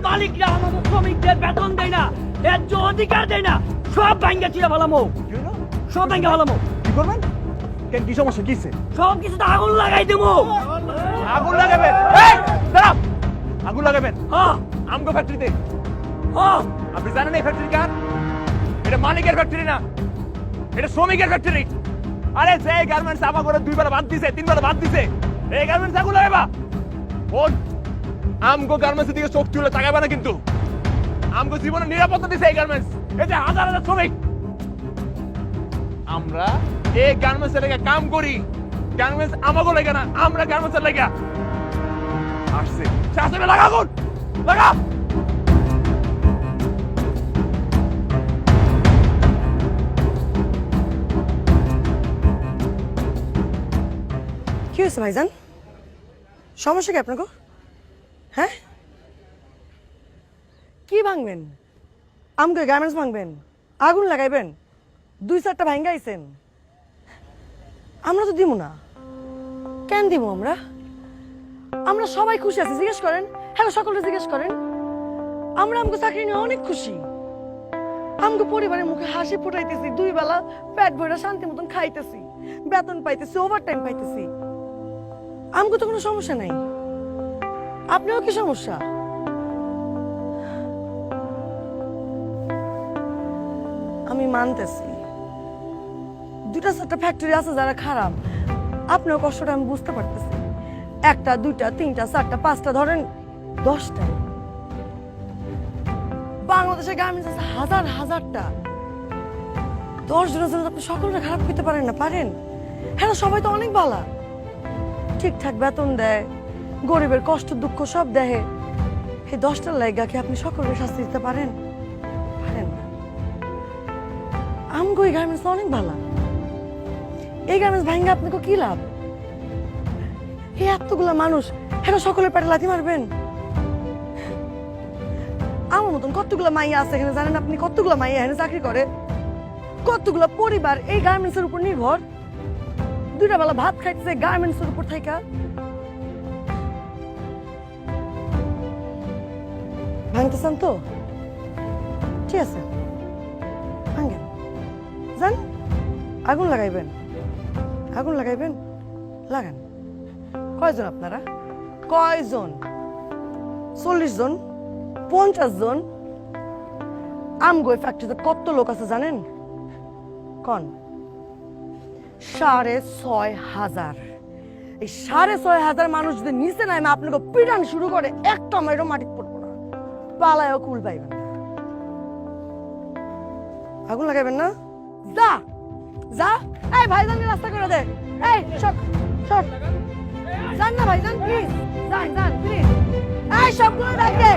মালিকরা আমাদের শ্রমিকদের বেতন দেয় না, ন্যায্য অধিকার দেয় না, সব ভাঙ্গা চিরা ফেলামো, সব ভাঙ্গা ফেলামো। কি করবেন? কেন, কি সমস্যা, কিসে? সব কিছুতে আগুন লাগাই দেবো। আগুন লাগাবেন? এই দাঁড়াও, আগুন লাগাবেন? হ্যাঁ আমগো ফ্যাক্টরিতে? হ্যাঁ। আপনি জানেন এই ফ্যাক্টরি কার? এটা মালিকের ফ্যাক্টরি না, এটা শ্রমিকের ফ্যাক্টরি। আরে যে গার্মেন্টস আমা করে 2 বেলা ভাত দিছে, 3 বেলা ভাত দিছে, এই গার্মেন্টস আগুন লাগাইবা? ওন আমগো গার্মেন্টস দিকে চোখ তুলে তাকাইবা না কিন্তু। আমগো জীবনের নিরাপত্তা দিছে এই গার্মেন্টস। এই যে হাজার হাজার শ্রমিক, আমরা এই গার্মেন্টস এর কাম করি। গার্মেন্টস আমাগো লাগে না, আমরা গার্মেন্টস এর লাগা আসছে। শাসনে লাগা আগুন, লাগা। কি হয়েছে ভাইজান? সমস্যা কি আপনাকে? হ্যাঁ, কি ভাঙবেন? আমকে গার্মেন্টস ভাঙবেন, আগুন লাগাইবেন, 2-4টা ভাঙ্গা আইছেন। আমরা তো দিব না। কেন দিব আমরা? আমরা সবাই খুশি আছি, জিজ্ঞেস করেন। হ্যালো, সকলে জিজ্ঞেস করেন। আমরা আমগো চাকরি নিয়ে অনেক খুশি। আমগো পরিবারের মুখে হাসি ফুটাইতেছি, 2 বেলা পেট ভরে শান্তি মতন খাইতেছি, বেতন পাইতেছি, ওভারটাইম পাইতেছি। আমগো তো কোনো সমস্যা নাই। আপনিও কি সমস্যা? আমি মানতেছি 2-4টা ফ্যাক্টরি আছে যারা খারাপ, আপনার কষ্টটা আমি বুঝতে পারতেছি। 1টা 2টা 3টা 4টা 5টা ধরেন 10টা। বাংলাদেশের গার্মেন্টস আছে হাজার হাজারটা। 10 জনের জন্য আপনি সকলটা খারাপ করতে পারেন না? পারেন। হ্যাঁ, সবাই তো অনেক ভালো, ঠিকঠাক বেতন দেয়, গরিবের কষ্ট দুঃখ সব দেখে। এই 10টার লাইগা কি আপনি সকলের শাস্তি দিতে পারেন? পারেন না। আমগো এই গার্মেন্টস অনেক ভালো। এই গার্মেন্টস ভাঙ্গা আপনাকে কি লাভ? এই এতগুলা মানুষ, হ্যাঁ, সকলের পেটে লাথি মারবেন? আমার মতন কতগুলা মাইয়া আছে এখানে, জানেন আপনি? কতগুলা মাইয়া এখানে চাকরি করে, কতগুলা পরিবার এই গার্মেন্টস এর উপর নির্ভর। 2টা বেলা ভাত খাইতেছে গার্মেন্টস এর উপর থাইকা। ভাঙতেছেন তো? ঠিক আছে, ভাঙেন, যান, আগুন লাগাইবেন, আগুন লাগাইবেন, লাগান। কয়জন আপনারা? কয়জন? 40 জন, 50 জন? আমগো ফ্যাক্টরিতে কত লোক আছে জানেন? কন? 6,500। এই 6,500 মানুষ যদি নিচে নামে আপনাকে পিটান শুরু করে, একটা মাইরও মাটি পড়বো না, পালায়ও কুল পাইবেন না। আগুন লাগাইবেন না? যা যা, এই ভাইজানকে রাস্তা করে দে। এই সব সব যান না ভাইজান, প্লিজ যান যান, প্লিজ। এই সবগুলো দেখে